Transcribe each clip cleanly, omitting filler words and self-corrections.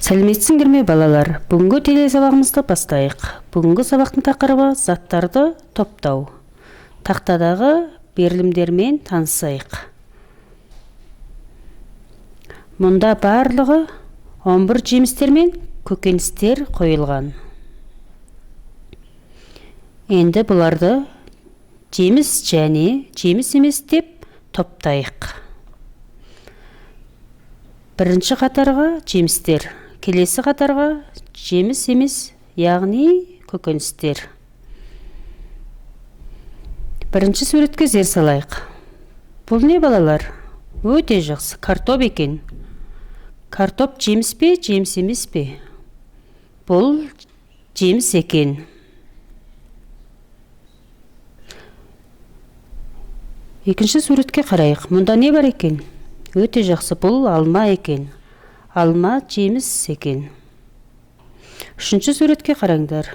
Сәлеметсіңдер ме балалар? Бүгінгі телесабағымызды бастайық. Бүгінгі сабақтың тақырыбы заттарды топтау. Тақтадағы берілімдермен танысайық. Мұнда барлығы 11 жемістер мен көкөністер қойылған. Енді бұларды жеміс және жеміс емес деп топтайық. Бірінші қатарға жемістер, келесі қатарға жеміс емес, яғни көкөністер. Бірінші суретке зер салайық. Бұл не балалар? Өте жақсы, картоп екен. Картоп жеміс пе, жеміс емес пе? Бұл жеміс екен. Екінші суретке қарайық. Мұнда не бар екен? Өте жақсы, бұл алма екен. Алма жеміс екен. Үшінші суретке қараңдар.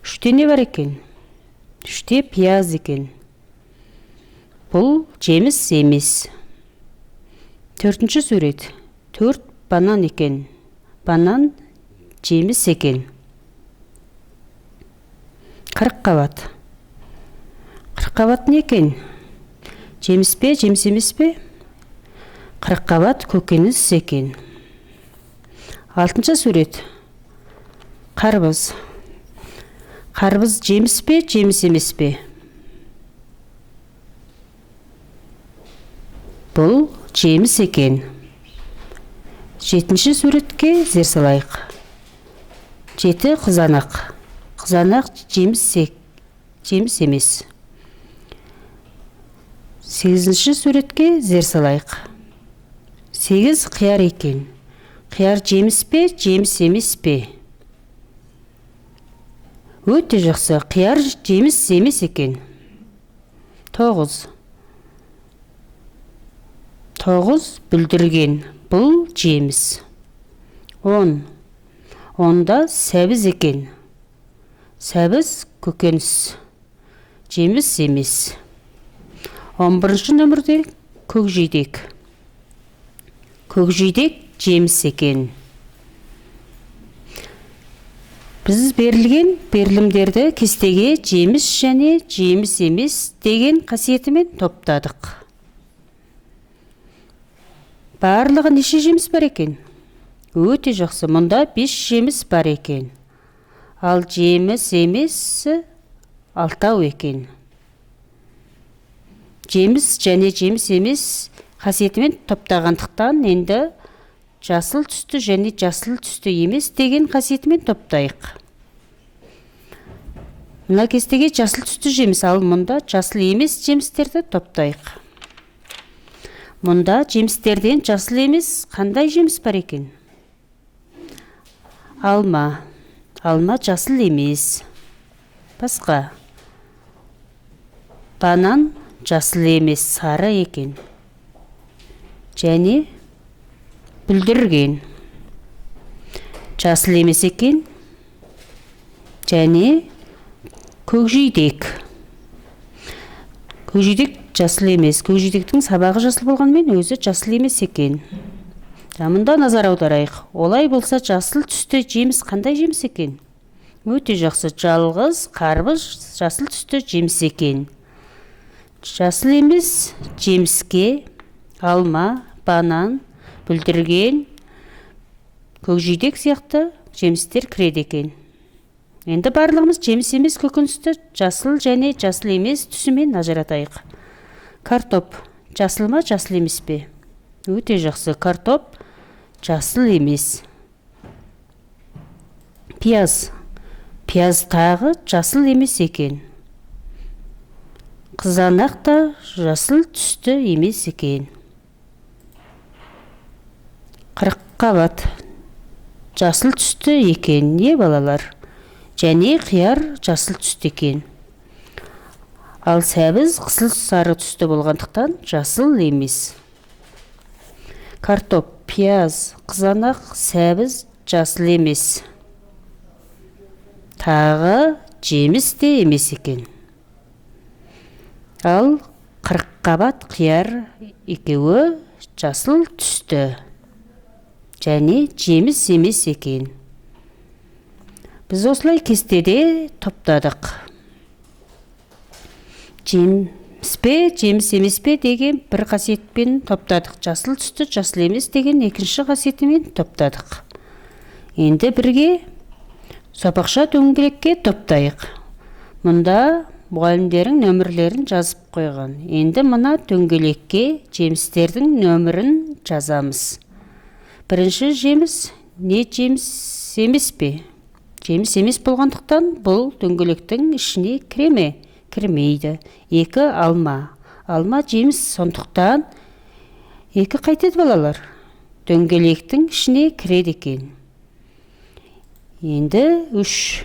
Үште не бар екен? Үште пияз екен. Бұл жеміс емес. Төртінші сурет. 4 банан екен. Банан жеміс екен. Қырыққабат. Қырыққабат не екен? Жеміс пе, жеміс емес пе? Қырыққабат көкөніс екен. Алтыншы сурет. Қарбыз. Қарбыз жеміс пе, жеміс емес пе? Бұл жеміс екен. Жетінші суретке зер салайық. 7 қызанақ. Қызанақ жеміс емес. 8-ші суретке зер салайық. 8 қияр екен. Қияр жеміс пе, жеміс емес пе? Өте жақсы, қияр жеміс емес екен. 9 бүлдірген. Бұл жеміс. 10. Онда сәбіз екен. Сәбіз көкөніс. Жеміс емес. 11-ші нөмірде көкжидек. Көкжидек жеміс екен. Біз берілген берілімдерді кестеге жеміс және жеміс емес деген қасиетімен топтадық. Барлығы неше жеміс бар екен? Өте жақсы, мұнда 5 жеміс бар екен. Ал жеміс емес 6 екен. Жеміс және жеміс емес қасиетімен топтағандықтан енді жасыл түсті және жасыл түсті емес деген қасиетімен топтайық. Мына кестеге жасыл түсті жеміс, ал мұнда жасыл емес жемістерді топтайық. Мұнда жемістерден жасыл емес қандай жеміс бар екен? Алма. Алма жасыл емес. Басқа. Банан жасыл емес, сары екен. Және бүлдірген. Жасыл емес екен. Және көкжидек. Көкжидек жасыл емес. Көкжидектің сабағы жасыл болғанмен өзі жасыл емес екен. Мұнда назар аударайық. Олай болса жасыл түсті жеміс қандай жеміс екен? Өте жақсы, жалғыз қарбыз жасыл түсті жеміс екен. Жасыл емес жеміске алма, банан, бүлдірген, көкжидек сияқты жемістер кіреді екен. Енді барлығымыз жеміс емес көкөністі жасыл және жасыл емес түсімен ажыратайық. Картоп жасыл ма, жасыл емес пе? Өте жақсы, картоп жасыл емес. Пияз. Пияз тағы жасыл емес екен. Қызанақ та жасыл түсті емес екен. Қырыққабат жасыл түсті екен, не балалар? Және қияр жасыл түсті екен. Ал сәбіз қызыл сары түсті болғандықтан жасыл емес. Картоп, пияз, қызанақ, сәбіз жасыл емес. Тағы жеміс те емес екен. Ал қырыққабат қияр екеуі жасыл түсті. және жеміс емес екен. Біз осылай кестеде топтадық. Жеміс пе, жеміс емес пе деген бір қасиетпен топтадық. Жасыл түсті, жасыл емес деген екінші қасиетімен топтадық. Енді бірге сопақша дөңгелекке топтайық. Мұнда мұғалімдердің нөмірлерін жазып қойған. Енді мына дөңгелекке жемістердің нөмірін жазамыз. Бірінші жеміс не жеміс емес пе? Жеміс емес болғандықтан бұл дөңгелектің ішіне кіре ме? Кірмейді. 2 алма. Алма жеміс, сондықтан 2 қайтеді балалар. Дөңгелектің ішіне кіреді екен. Енді 3.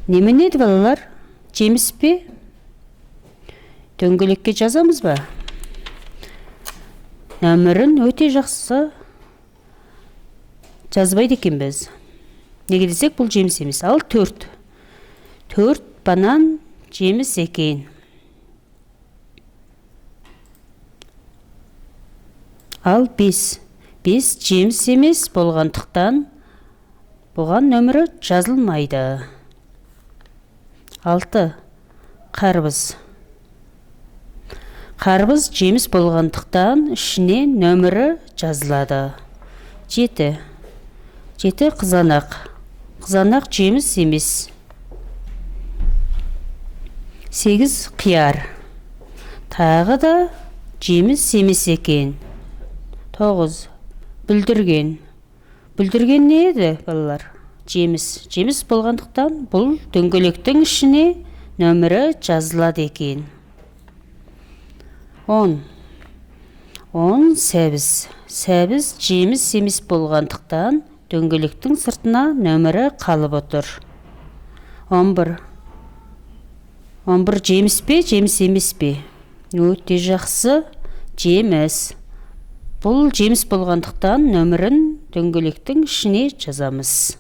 Неменеді балалар? Жеміс пе? Дөңгелекке жазамыз ба? Нөмірін өте жақсы жазбайды екен біз. Неге десек, бұл жеміс емес. Ал 4. 4 банан жеміс екен. Ал 5. 5 жеміс емес болғандықтан бұған нөмірі жазылмайды. 6. Қарбыз. Қарбыз жеміс болғандықтан ішіне нөмірі жазылады. 7. 7 қызанақ. Қызанақ жеміс емес. 8 қияр. Тағы да жеміс емес екен. 9 бүлдірген. Бүлдірген не еді, балалар? Жеміс. Жеміс болғандықтан бұл дөңгелектің ішіне нөмірі жазылады екен. 10 сәбіз. Сәбіз жеміс емес болғандықтан дөңгелектің сыртына нөмірі қалып отыр. 11 жеміс пе, жеміс емес пе? Өте жақсы, жеміс. Бұл жеміс болғандықтан нөмірін дөңгелектің ішіне жазамыз.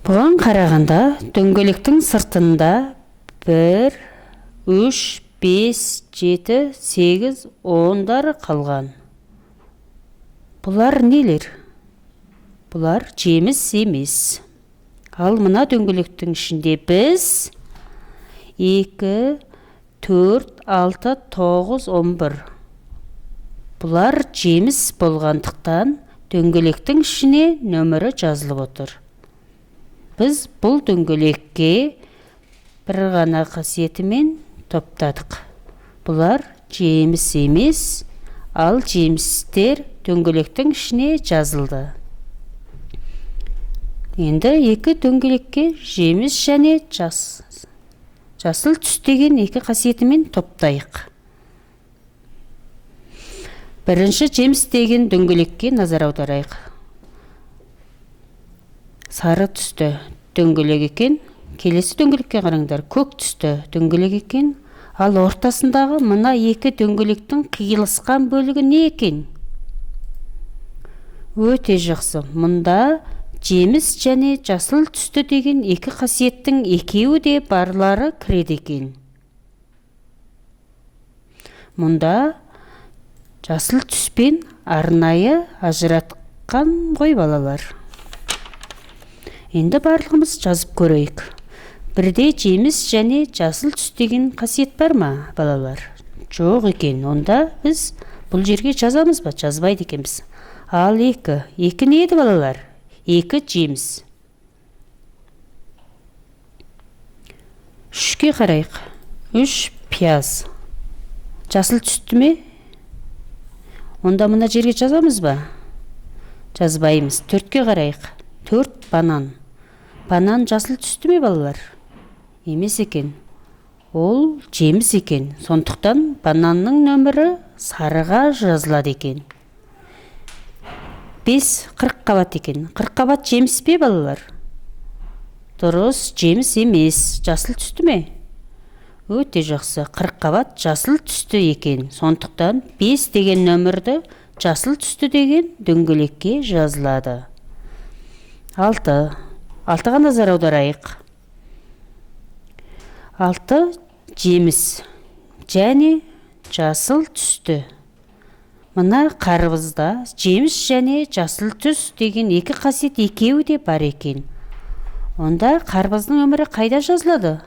Бұған қарағанда дөңгелектің сыртында 1, 3, 5, 7, 8, 10 қалған. Бұлар нелер? Бұлар жеміс емес. Ал мына дөңгелектің ішінде біз 2, 4, 6, 9, 11. Бұлар жеміс болғандықтан дөңгелектің ішіне нөмірі жазылып отыр. Біз бұл дөңгелекке бір ғана қасиетімен топтадық. Бұлар жеміс емес, ал жемістер дөңгелектің ішіне жазылды. Енді 2 дөңгелекке жеміс және жасыл түс деген 2 қасиетімен топтайық. Бірінші жеміс деген дөңгелекке назар аударайық. Сары түсті дөңгелек екен. Келесі дөңгелекке қараңдар, көк түсті дөңгелек екен. Ал ортасындағы мына 2 дөңгелектің қиылысқан бөлігі не екен? Өте жақсы. Мұнда жеміс және жасыл түсті деген 2 қасиеттің екеуі де барлары кіреді екен. Мұнда жасыл түспен арнайы ажыратқан ғой балалар. Енді барлығымыз жазып көрейік. Бірде жеміс және жасыл түс деген қасиет бар ма, балалар? Жоқ екен. Онда біз бұл жерге жазамыз ба? Жазбайды екенбіз. Ал 2. 2 не еді, балалар? 2 жеміс. 3-ке қарайық. 3 пияз. Жасыл түсті ме? Онда мына жерге жазамыз ба? Жазбаймыз. 4-ке қарайық. 4 банан. Банан жасыл түсті ме, балалар? Емес екен. Ол жеміс екен. Сондықтан бананның нөмірі сарыға жазылады екен. 5 қырыққабат екен. Қырыққабат жеміс пе, балалар? Дұрыс, жеміс емес. Жасыл түсті ме? Өте жақсы. Қырыққабат жасыл түсті екен. Сондықтан 5 деген нөмірді жасыл түсті деген дөңгелекке жазылады. 6-ға назар аударайық. 6 жеміс және жасыл түсті. Мына қарбызда жеміс және жасыл түс деген екі қасиет екеуі де бар екен. Онда қарбыздың өмірі қайда жазылады?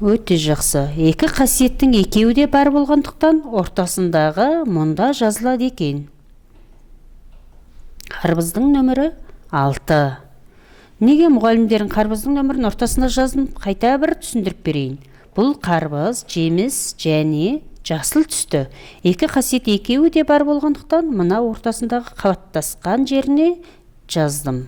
Өте жақсы. Екі қасиеттің екеуі де бар болғандықтан ортасындағы мұнда жазылады екен. Қарбыздың нөмірі 6. Неге мұғалімдердің қарбыздың нөмірін ортасына жазып қайта бір түсіндіріп берейін? Бұл қарбыз, жеміс және жасыл түсті. Екі қасиет екеуі де бар болғандықтан мына ортасындағы қабаттасқан жеріне жаздым.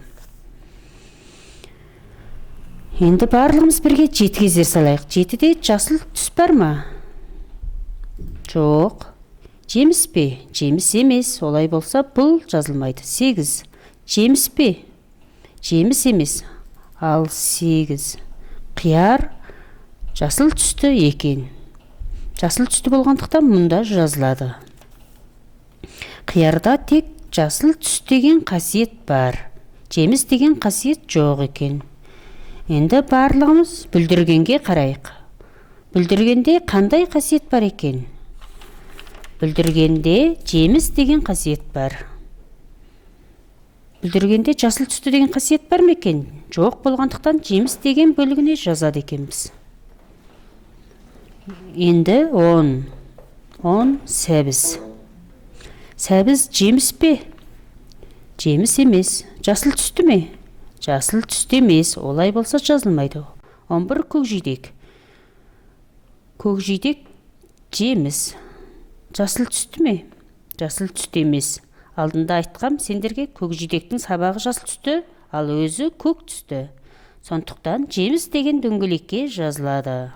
Енді барлығымыз бірге 7 кездер салайық. 7-де жасыл түс бар ма? Жоқ. Жеміс пе? Жеміс емес. Олай болса бұл жазылмайды. 8. Жеміс пе? Жеміс емес. Ал 8. Қияр жасыл түсті екен. Жасыл түсті болғандықтан мұнда жазылады. Қиярда тек жасыл түс деген қасиет бар. Жеміс деген қасиет жоқ екен. Енді барлығымыз бүлдіргенге қарайық. Бүлдіргенде қандай қасиет бар екен? Бүлдіргенде жеміс деген қасиет бар. Бүлдіргенде жасыл түсті деген қасиет бар ма екен? Жоқ болғандықтан жеміс деген бөлігіне жазады екенбіз. Енді 10 сәбіз. Сәбіз жеміс пе? Жеміс емес. Жасыл түсті ме? Жасыл түсті емес. Олай болса жазылмайды. 11 көкжидек. Көкжидек жеміс. Жасыл түсті ме? Жасыл түсті емес. Алдында айтқам сендерге көкжидектің сабағы жасыл түсті, ал өзі көк түсті. Сондықтан жеміс деген дөңгелекке жазылады.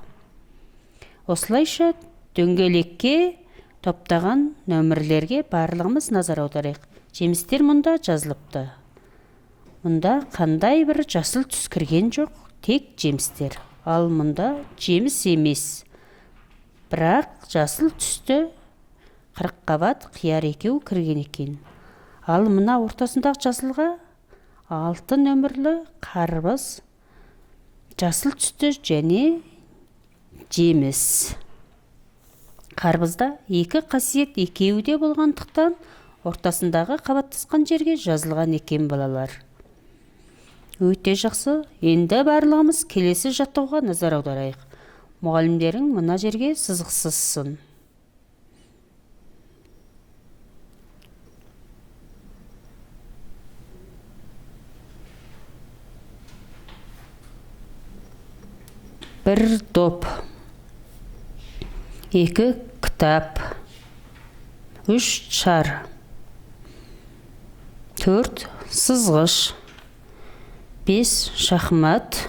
Осылайша дөңгелекке топтаған нөмірлерге барлығымыз назар аударайық. Жемістер мұнда жазылыпты. Мұнда қандай бір жасыл түс кірген жоқ, тек жемістер. Ал мұнда жеміс емес. Бірақ жасыл түсті қырыққабат қияр екеу кірген екен. Ал мына ортасындағы жасылға 6 нөмірлі қарбыз, жасыл түсті және жеміс. Қарбызда екі қасиет екеуі де болғандықтан ортасындағы қабаттасқан жерге жазылған екен балалар. Өте жақсы. Енді барлығымыз келесі жаттауға назар аударайық. Мұғалімдерің мына жерге сызықсызсын. Бір доп, 2 кітап, 3 шар, 4 сызғыш, 5 шахмат,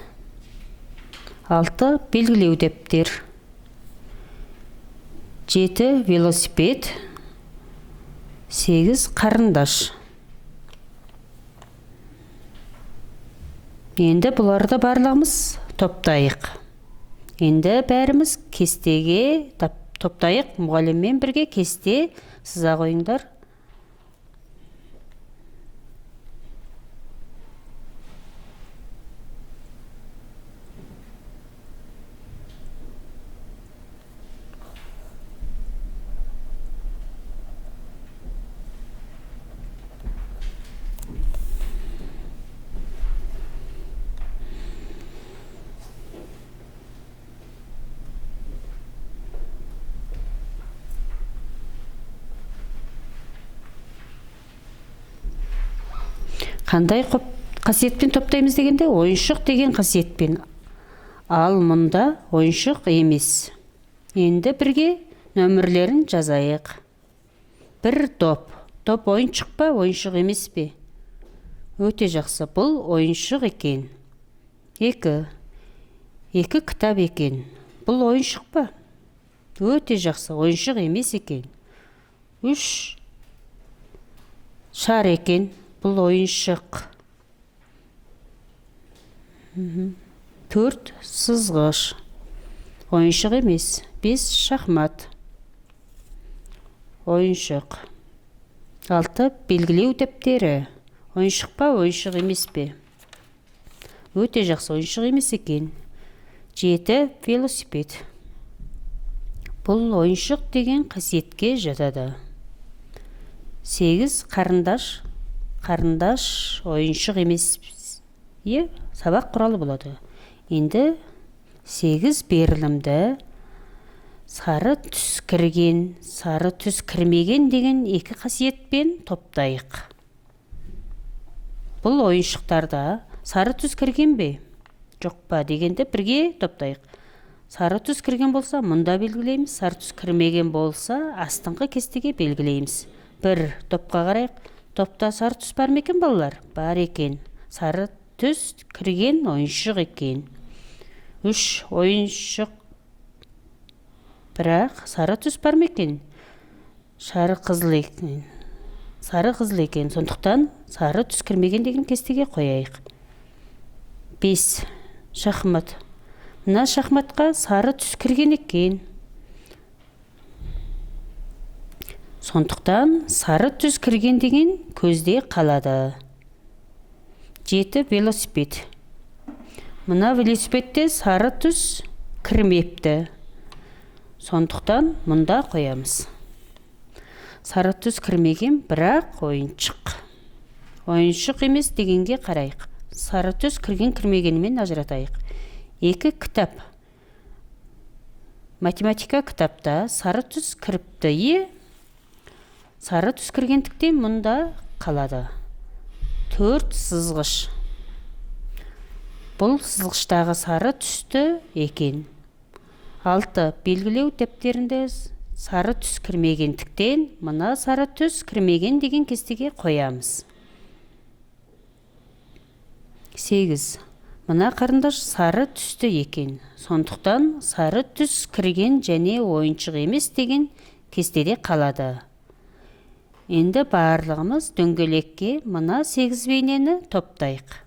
6 белгілеу дәптер, 7 велосипед, 8 қарындаш. Енді бұларды барлығымыз топтайық. Енді бәріміз кестеге топтайық. Мұғаліммен бірге кесте сыза қойыңдар. Қандай қасиетпен топтаймыз дегенде, ойыншық деген қасиетпен. Ал мұнда ойыншық емес. Енді бірге нөмірлерін жазайық. Бір доп. Доп ойыншық па, ойыншық емес пе? Өте жақсы. Бұл ойыншық екен. 2 кітап екен. Бұл ойыншық па? Өте жақсы. Ойыншық емес екен. 3 шар екен. Бұл ойыншық. 4 сызғыш. Ойыншық емес. 5 шахмат. Ойыншық. 6 белгілеу дәптері. Ойыншық па, ойыншық емес пе? Өте жақсы. Ойыншық емес екен. 7 велосипед. Бұл ойыншық деген қасиетке жатады. 8 қарындаш ойыншық емес. Сабақ құралы болады. Енді 8 берілімді сары түс кірген, сары түс кірмеген деген екі қасиетпен топтайық. Бұл ойыншықтарда сары түс кірген бе, жоқ па дегенді бірге топтайық. Сары түс кірген болса, мұнда белгілейміз, сары түс кірмеген болса, астыңғы кестеге белгілейміз. Бір топқа қарайық. Топта сары түс бар ма екен, балалар? Бар екен. Сары түс кірген ойыншық екен. 3 ойыншық. Бірақ сары түс бар ма екен? Сары қызыл екен. Сондықтан сары түс кірмеген деген кестеге қояйық. 5 шахмат. Мына шахматқа сары түс кірген екен. Сондықтан сары түс кірген деген көзде қалады. 7 велосипед. Мына велосипедте сары түс кірмепті. Сондықтан мұнда қоямыз. Сары түс кірмеген, бірақ ойыншық. Ойыншық емес дегенге қарайық. Сары түс кірген кірмегенмен ажыратайық. 2 кітап. Математика кітапта сары түс кіріпті. Сары түс кіргендіктен мұнда қалады. 4 сызғыш. Бұл сызғыштағы сары түсті екен. 6 белгілеу дәптерінде сары түс кірмегендіктен мұна сары түс кірмеген деген кестеге қоямыз. 8 мына қарындаш сары түсті екен. Сондықтан сары түс кірген және ойыншық емес деген кестеде қалады. Енді барлығымыз дөңгелекке мына 8 бейнені топтайық.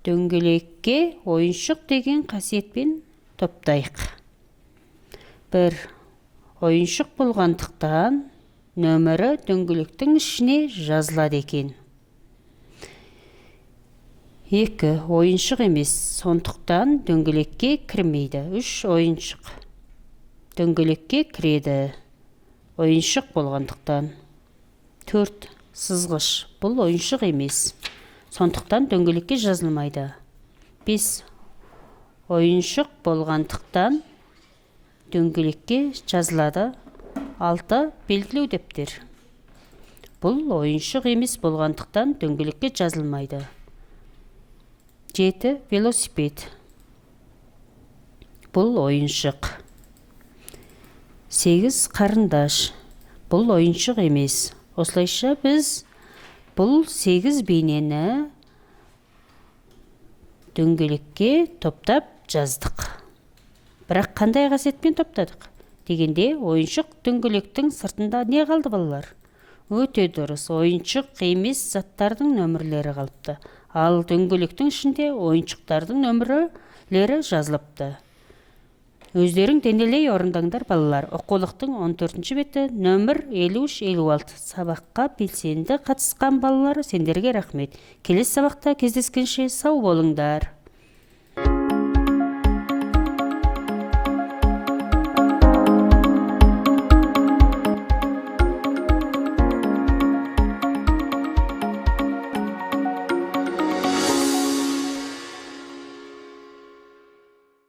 Дөңгелекке ойыншық деген қасиетпен топтайық. 1 ойыншық болғандықтан нөмірі дөңгелектің ішіне жазылады екен. 2 ойыншық емес, сондықтан дөңгелекке кірмейді. 3 ойыншық дөңгелекке кіреді, ойыншық болғандықтан. 4 сызғыш. Бұл ойыншық емес, сондықтан дөңгелекке жазылмайды. 5 ойыншық болғандықтан дөңгелекке жазылады. 6 белгілеу дәптер. Бұл ойыншық емес болғандықтан дөңгелекке жазылмайды. 7 велосипед. Бұл ойыншық. 8 қарындаш. Бұл ойыншық емес. Осылайша біз бұл 8 бейнені дөңгелекке топтап жаздық. Бірақ қандай қасиетпен топтадық? Дегенде ойыншық дөңгелектің сыртында не қалды, балалар? Өте дұрыс, ойыншық емес заттардың нөмірлері қалыпты. Ал дөңгелектің ішінде ойыншықтардың нөмірлері жазылыпты. Өздерің денелей орындаңдар, балалар. Оқулықтың 14 беті нөмір 53-56. Сабаққа белсенді қатысқан балалар, сендерге рахмет. Келесі сабақта кездескенше сау болыңдар.